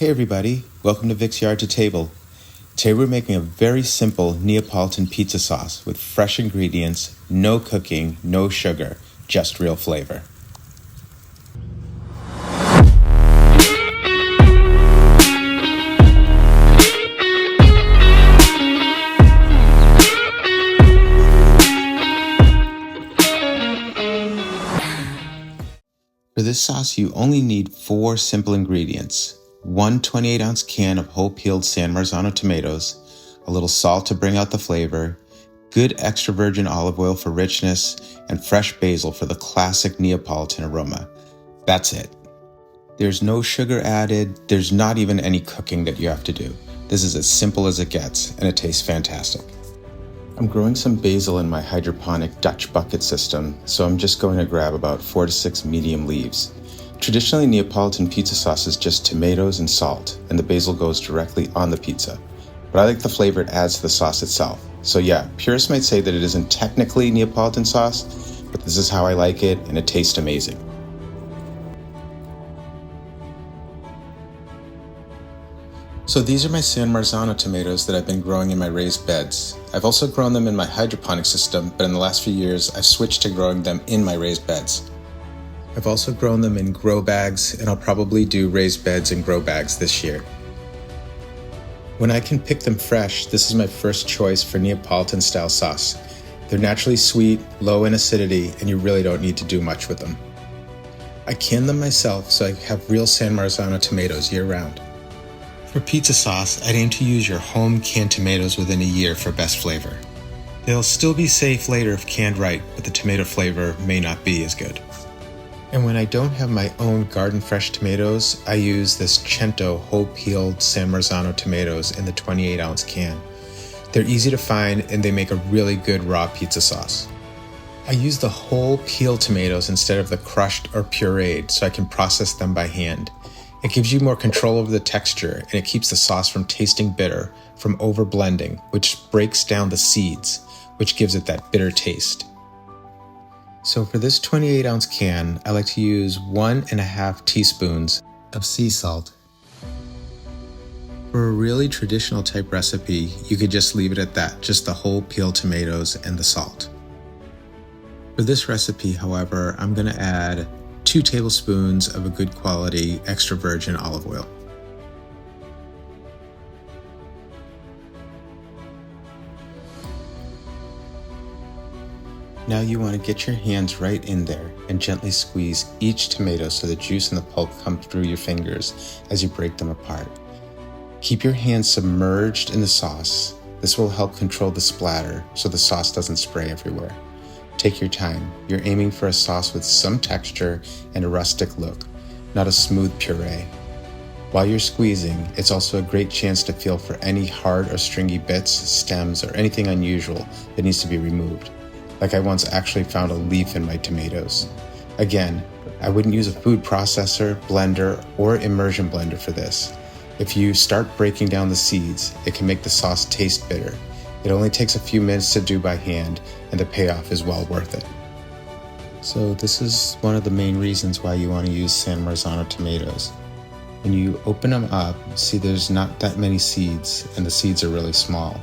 Hey everybody, welcome to Vic's Yard to Table. Today we're making a very simple Neapolitan pizza sauce with fresh ingredients, no cooking, no sugar, just real flavor. For this sauce you only need 4 simple ingredients. 1 28-ounce can of whole peeled San Marzano tomatoes, a little salt to bring out the flavor, good extra virgin olive oil for richness, and fresh basil for the classic Neapolitan aroma. That's it. There's no sugar added, there's not even any cooking that you have to do. This is as simple as it gets, and it tastes fantastic. I'm growing some basil in my hydroponic Dutch bucket system, so I'm just going to grab about 4 to 6 medium leaves. Traditionally, Neapolitan pizza sauce is just tomatoes and salt, and the basil goes directly on the pizza. But I like the flavor it adds to the sauce itself. So yeah, purists might say that it isn't technically Neapolitan sauce, but this is how I like it, and it tastes amazing. So these are my San Marzano tomatoes that I've been growing in my raised beds. I've also grown them in my hydroponic system, but in the last few years, I've switched to growing them in my raised beds. I've also grown them in grow bags, and I'll probably do raised beds and grow bags this year. When I can pick them fresh, this is my first choice for Neapolitan-style sauce. They're naturally sweet, low in acidity, and you really don't need to do much with them. I can them myself, so I have real San Marzano tomatoes year-round. For pizza sauce, I'd aim to use your home canned tomatoes within a year for best flavor. They'll still be safe later if canned right, but the tomato flavor may not be as good. And when I don't have my own garden fresh tomatoes, I use this CENTO whole peeled San Marzano tomatoes in the 28-ounce can. They're easy to find and they make a really good raw pizza sauce. I use the whole peeled tomatoes instead of the crushed or pureed so I can process them by hand. It gives you more control over the texture and it keeps the sauce from tasting bitter from over blending, which breaks down the seeds, which gives it that bitter taste. So for this 28-ounce can, I like to use 1.5 teaspoons of sea salt. For a really traditional type recipe, you could just leave it at that, just the whole peeled tomatoes and the salt. For this recipe, however, I'm going to add 2 tablespoons of a good quality extra virgin olive oil. Now you want to get your hands right in there and gently squeeze each tomato so the juice and the pulp come through your fingers as you break them apart. Keep your hands submerged in the sauce. This will help control the splatter so the sauce doesn't spray everywhere. Take your time. You're aiming for a sauce with some texture and a rustic look, not a smooth puree. While you're squeezing, it's also a great chance to feel for any hard or stringy bits, stems, or anything unusual that needs to be removed. Like I once actually found a leaf in my tomatoes. Again, I wouldn't use a food processor, blender, or immersion blender for this. If you start breaking down the seeds, it can make the sauce taste bitter. It only takes a few minutes to do by hand, and the payoff is well worth it. So this is one of the main reasons why you want to use San Marzano tomatoes. When you open them up, see there's not that many seeds, and the seeds are really small.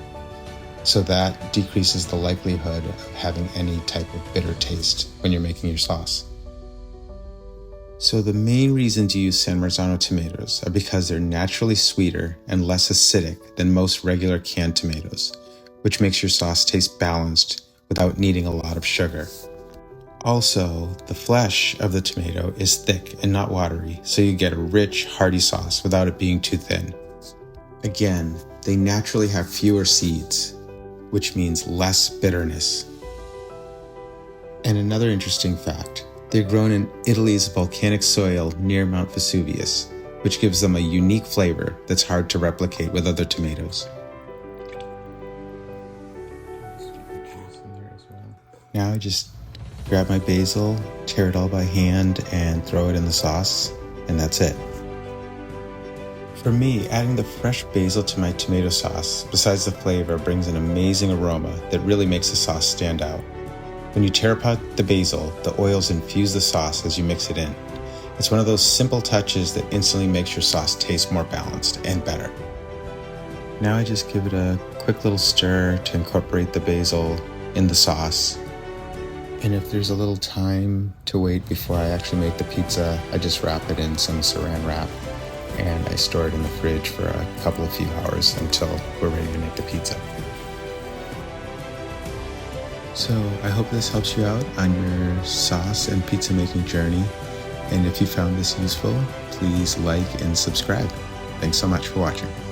So that decreases the likelihood of having any type of bitter taste when you're making your sauce. So the main reason to use San Marzano tomatoes are because they're naturally sweeter and less acidic than most regular canned tomatoes, which makes your sauce taste balanced without needing a lot of sugar. Also, the flesh of the tomato is thick and not watery, so you get a rich, hearty sauce without it being too thin. Again, they naturally have fewer seeds, which means less bitterness. And another interesting fact, they're grown in Italy's volcanic soil near Mount Vesuvius, which gives them a unique flavor that's hard to replicate with other tomatoes. Now I just grab my basil, tear it all by hand, and throw it in the sauce, and that's it. For me, adding the fresh basil to my tomato sauce, besides the flavor, brings an amazing aroma that really makes the sauce stand out. When you tear apart the basil, the oils infuse the sauce as you mix it in. It's one of those simple touches that instantly makes your sauce taste more balanced and better. Now I just give it a quick little stir to incorporate the basil in the sauce. And if there's a little time to wait before I actually make the pizza, I just wrap it in some saran wrap and I store it in the fridge for a couple of few hours until we're ready to make the pizza. So I hope this helps you out on your sauce and pizza making journey. And if you found this useful, please like and subscribe. Thanks so much for watching.